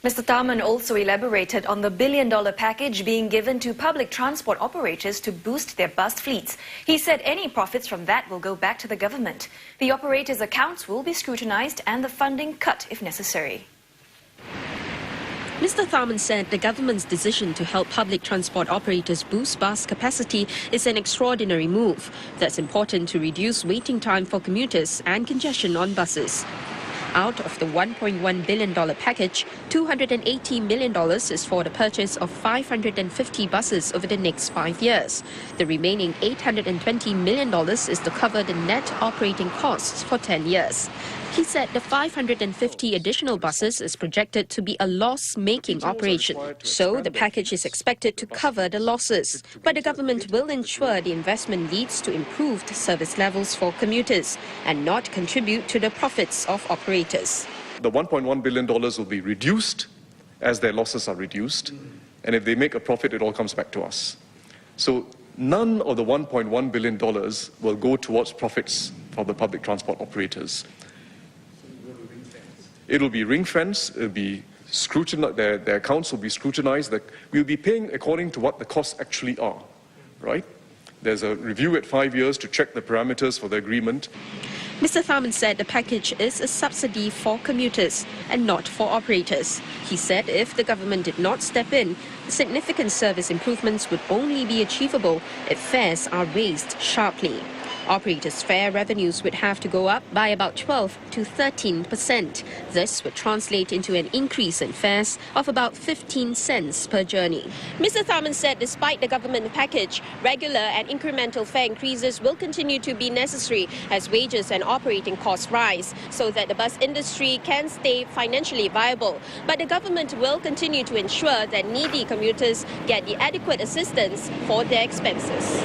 Mr. Tharman also elaborated on the billion-dollar package being given to public transport operators to boost their bus fleets. He said any profits from that will go back to the government. The operators' accounts will be scrutinized and the funding cut if necessary. Mr. Tharman said the government's decision to help public transport operators boost bus capacity is an extraordinary move that's important to reduce waiting time for commuters and congestion on buses. Out of the $1.1 billion package, $280 million is for the purchase of 550 buses over the next 5 years. The remaining $820 million is to cover the net operating costs for 10 years. He said the 550 additional buses is projected to be a loss-making operation, so the package is expected to cover the losses. But the government will ensure the investment leads to improved service levels for commuters and not contribute to the profits of operators. The $1.1 billion will be reduced as their losses are reduced, and if they make a profit, it all comes back to us. So none of the $1.1 billion will go towards profits for the public transport operators. It will be ring-fenced, it will be scrutinized, their accounts will be scrutinized. We'll be paying according to what the costs actually are, right? There's a review at 5 years to check the parameters for the agreement. Mr. Tharman said the package is a subsidy for commuters and not for operators. He said if the government did not step in, significant service improvements would only be achievable if fares are raised sharply. Operators' fare revenues would have to go up by about 12 to 13%. This would translate into an increase in fares of about 15 cents per journey. Mr. Tharman said despite the government package, regular and incremental fare increases will continue to be necessary as wages and operating costs rise so that the bus industry can stay financially viable. But the government will continue to ensure that needy commuters get the adequate assistance for their expenses.